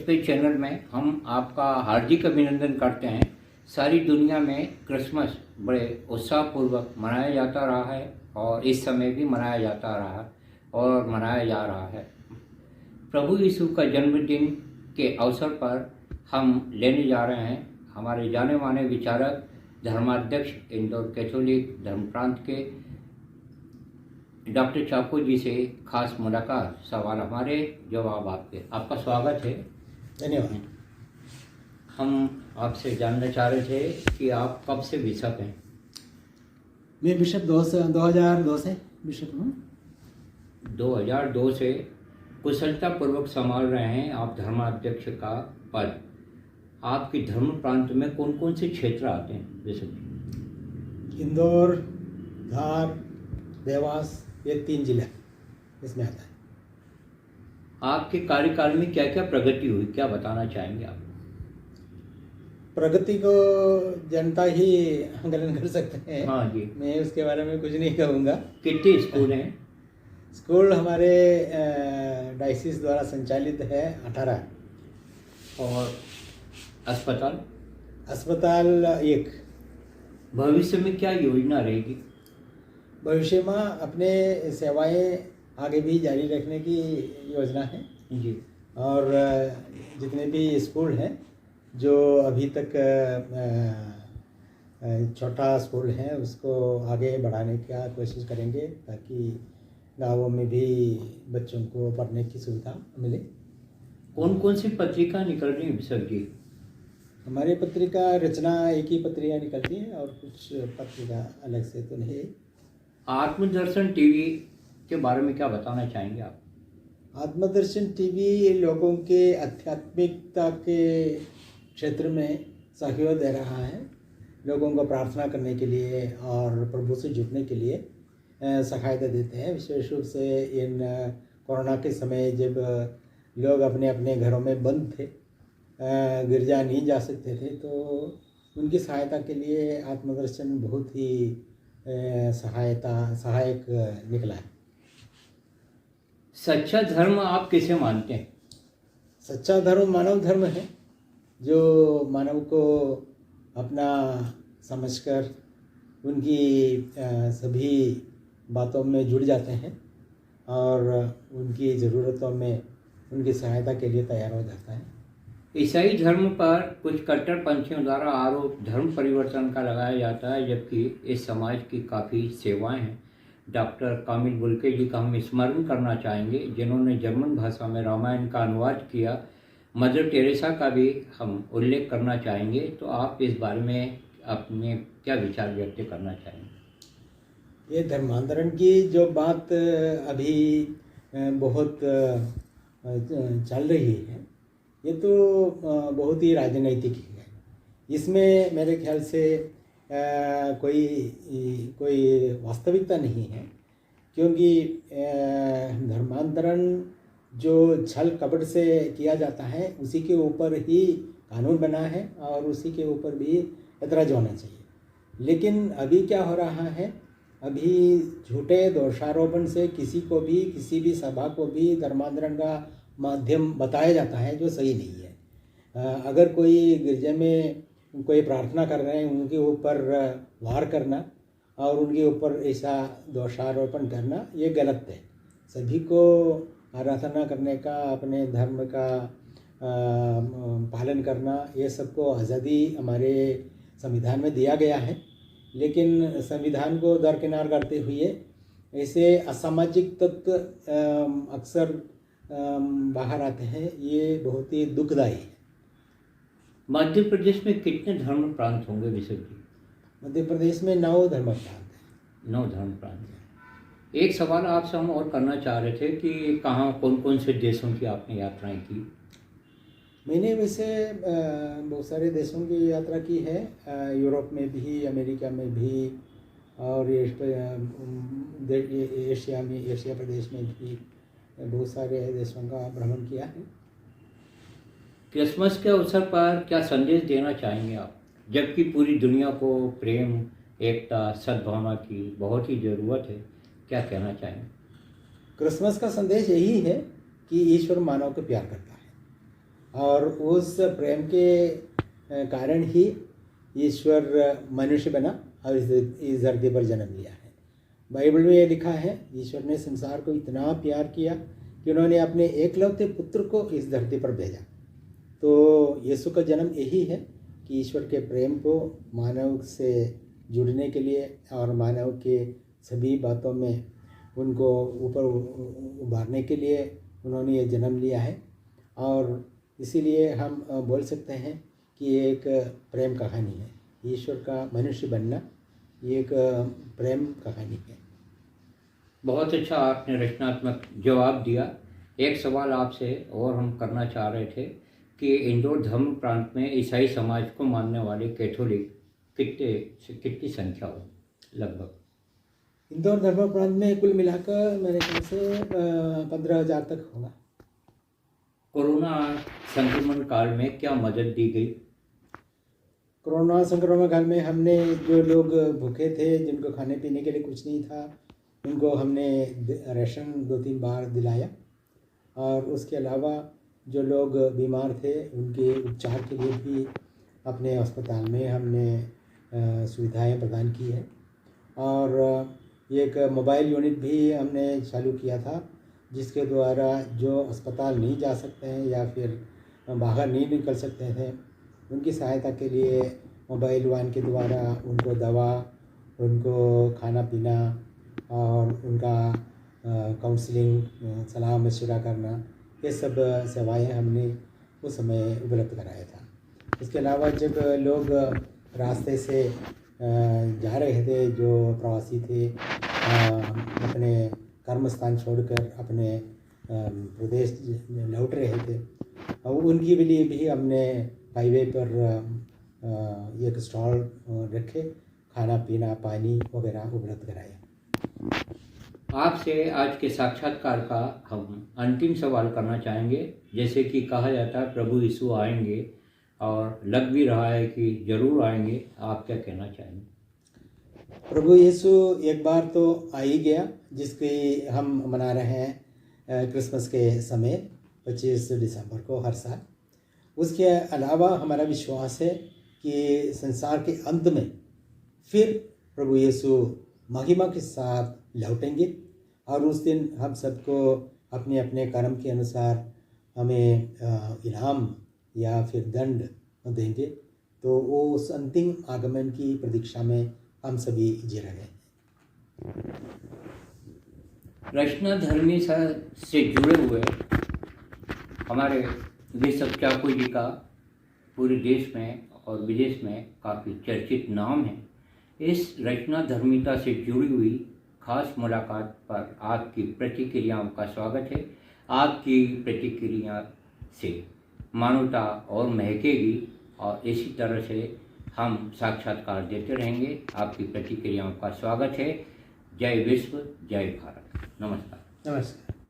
पे चैनल में हम आपका हार्दिक अभिनंदन करते हैं। सारी दुनिया में क्रिसमस बड़े उत्साहपूर्वक मनाया जाता रहा है और इस समय भी मनाया जाता रहा और मनाया जा रहा है। प्रभु यीशु का जन्मदिन के अवसर पर हम लेने जा रहे हैं हमारे जाने माने विचारक धर्माध्यक्ष इंदौर कैथोलिक धर्म प्रांत के डॉक्टर चाको जी से खास मुलाकात, सवाल हमारे जवाब आपके। आपका स्वागत है। धन्यवाद। हम आपसे जानना चाह रहे थे कि आप कब से बिशप हैं? मैं बिशप 2002 से बिशप हूँ। 2002 से कुशलतापूर्वक संभाल रहे हैं आप धर्माध्यक्ष का पद। आपके धर्म प्रांत में कौन कौन से क्षेत्र आते हैं बिशप जी? इंदौर, धार, देवास, ये 3 जिला इसमें आता है। आपके कार्यकाल में क्या क्या प्रगति हुई, क्या बताना चाहेंगे आप? प्रगति को जनता ही आंकलन कर सकते हैं। हाँ जी। मैं उसके बारे में कुछ नहीं कहूँगा। कितने स्कूल हैं? स्कूल हमारे डायसिस द्वारा संचालित है 18। और अस्पताल? अस्पताल 1। भविष्य में क्या योजना रहेगी? भविष्य में अपने सेवाएं आगे भी जारी रखने की योजना है जी। और जितने भी स्कूल हैं जो अभी तक छोटा स्कूल है उसको आगे बढ़ाने का कोशिश करेंगे ताकि गाँवों में भी बच्चों को पढ़ने की सुविधा मिले। कौन कौन सी पत्रिका निकल रही है सर जी? हमारी पत्रिका रचना एक ही पत्रिका निकलती है और कुछ पत्रिका अलग से तो नहीं। आत्मदर्शन टीवी के बारे में क्या बताना चाहेंगे आप? आत्मदर्शन टीवी लोगों के आध्यात्मिकता के क्षेत्र में सहयोग दे रहा है। लोगों को प्रार्थना करने के लिए और प्रभु से जुड़ने के लिए सहायता देते हैं। विशेष रूप से इन कोरोना के समय जब लोग अपने अपने घरों में बंद थे, गिरजा नहीं जा सकते थे, तो उनकी सहायता के लिए आत्मदर्शन बहुत ही सहायक निकला है। सच्चा धर्म आप किसे मानते हैं? सच्चा धर्म मानव धर्म है जो मानव को अपना समझकर उनकी सभी बातों में जुड़ जाते हैं और उनकी ज़रूरतों में उनकी सहायता के लिए तैयार हो जाता है। ईसाई धर्म पर कुछ कट्टरपंथियों द्वारा आरोप धर्म परिवर्तन का लगाया जाता है, जबकि इस समाज की काफ़ी सेवाएं हैं। डॉक्टर कामिल बुल्के जी का हम स्मरण करना चाहेंगे जिन्होंने जर्मन भाषा में रामायण का अनुवाद किया। मदर टेरेसा का भी हम उल्लेख करना चाहेंगे। तो आप इस बारे में अपने क्या विचार व्यक्त करना चाहेंगे? ये धर्मांतरण की जो बात अभी बहुत चल रही है, ये तो बहुत ही राजनीतिक है। इसमें मेरे ख्याल से कोई वास्तविकता नहीं है, क्योंकि धर्मांतरण जो छल कपट से किया जाता है उसी के ऊपर ही कानून बना है और उसी के ऊपर भी ऐतराज होना चाहिए। लेकिन अभी क्या हो रहा है, अभी झूठे दोषारोपण से किसी को भी किसी भी सभा को भी धर्मांतरण का माध्यम बताया जाता है, जो सही नहीं है। अगर कोई गिरजे में कोई प्रार्थना कर रहे हैं उनके ऊपर वार करना और उनके ऊपर ऐसा दोषारोपण करना ये गलत है। सभी को आराधना करने का, अपने धर्म का पालन करना, ये सबको आज़ादी हमारे संविधान में दिया गया है। लेकिन संविधान को दरकिनार करते हुए ऐसे असामाजिक तत्व अक्सर बाहर आते हैं। ये बहुत ही दुखदायी है। मध्य प्रदेश में कितने धर्म प्रांत होंगे बिशप जी? मध्य प्रदेश में 9 धर्म प्रांत हैं। 9 धर्म प्रांत हैं। एक सवाल आपसे हम और करना चाह रहे थे कि कहाँ कौन कौन से देशों की आपने यात्राएं की? मैंने वैसे बहुत सारे देशों की यात्रा की है, यूरोप में भी, अमेरिका में भी और एशिया प्रदेश में भी बहुत सारे देशों का भ्रमण किया है। क्रिसमस के अवसर पर क्या संदेश देना चाहेंगे आप, जबकि पूरी दुनिया को प्रेम, एकता, सद्भावना की बहुत ही ज़रूरत है? क्या कहना चाहेंगे? क्रिसमस का संदेश यही है कि ईश्वर मानव को प्यार करता है और उस प्रेम के कारण ही ईश्वर मनुष्य बना और इस धरती पर जन्म लिया है। बाइबल में ये लिखा है, ईश्वर ने संसार को इतना प्यार किया कि उन्होंने अपने एकलौते पुत्र को इस धरती पर भेजा। तो यीशु का जन्म यही है कि ईश्वर के प्रेम को मानव से जुड़ने के लिए और मानव के सभी बातों में उनको ऊपर उभारने के लिए उन्होंने ये जन्म लिया है। और इसीलिए हम बोल सकते हैं कि ये एक प्रेम कहानी है। ईश्वर का मनुष्य बनना ये एक प्रेम कहानी है। बहुत अच्छा आपने रचनात्मक जवाब दिया। एक सवाल आपसे और हम करना चाह रहे थे कि इंदौर धर्म प्रांत में ईसाई समाज को मानने वाले कैथोलिक कितनी संख्या हो लगभग? इंदौर धर्म प्रांत में कुल मिलाकर मेरे ख्याल से 15,000 तक होगा। कोरोना संक्रमण काल में क्या मदद दी गई? कोरोना संक्रमण काल में हमने जो लोग भूखे थे, जिनको खाने पीने के लिए कुछ नहीं था, उनको हमने राशन 2-3 बार दिलाया। और उसके अलावा जो लोग बीमार थे उनके उपचार के लिए भी अपने अस्पताल में हमने सुविधाएं प्रदान की है। और एक मोबाइल यूनिट भी हमने चालू किया था, जिसके द्वारा जो अस्पताल नहीं जा सकते हैं या फिर बाहर नहीं निकल सकते थे, उनकी सहायता के लिए मोबाइल वान के द्वारा उनको दवा, उनको खाना पीना और उनका काउंसलिंग, सलाह मशवरा करना, ये सब सेवाएं हमने उस समय उपलब्ध कराया था। इसके अलावा जब लोग रास्ते से जा रहे थे, जो प्रवासी थे, अपने कर्म स्थान छोड़कर अपने प्रदेश लौट रहे थे, और उनके लिए भी हमने हाईवे पर एक स्टॉल रखे, खाना पीना पानी वगैरह उपलब्ध कराया। आपसे आज के साक्षात्कार का हम अंतिम सवाल करना चाहेंगे। जैसे कि कहा जाता है प्रभु यीशु आएंगे, और लग भी रहा है कि जरूर आएंगे, आप क्या कहना चाहेंगे? प्रभु यीशु एक बार तो आ ही गया, जिसकी हम मना रहे हैं क्रिसमस के समय 25 दिसंबर को हर साल। उसके अलावा हमारा विश्वास है कि संसार के अंत में फिर प्रभु यीशु महिमा के साथ लौटेंगे, और उस दिन हम सबको अपने अपने कर्म के अनुसार हमें इनाम या फिर दंड देंगे। तो वो उस अंतिम आगमन की प्रतीक्षा में हम सभी जी रहे हैं। रचनाधर्मी से जुड़े हुए हमारे बिशप चाकू जी का पूरे देश में और विदेश में काफ़ी चर्चित नाम है। इस रचनाधर्मिता से जुड़ी हुई खास मुलाकात पर आपकी प्रतिक्रियाओं का स्वागत है। आपकी प्रतिक्रिया से मानवता और महकेगी, और इसी तरह से हम साक्षात्कार देते रहेंगे। आपकी प्रतिक्रियाओं का स्वागत है। जय विश्व, जय भारत। नमस्कार। नमस्कार।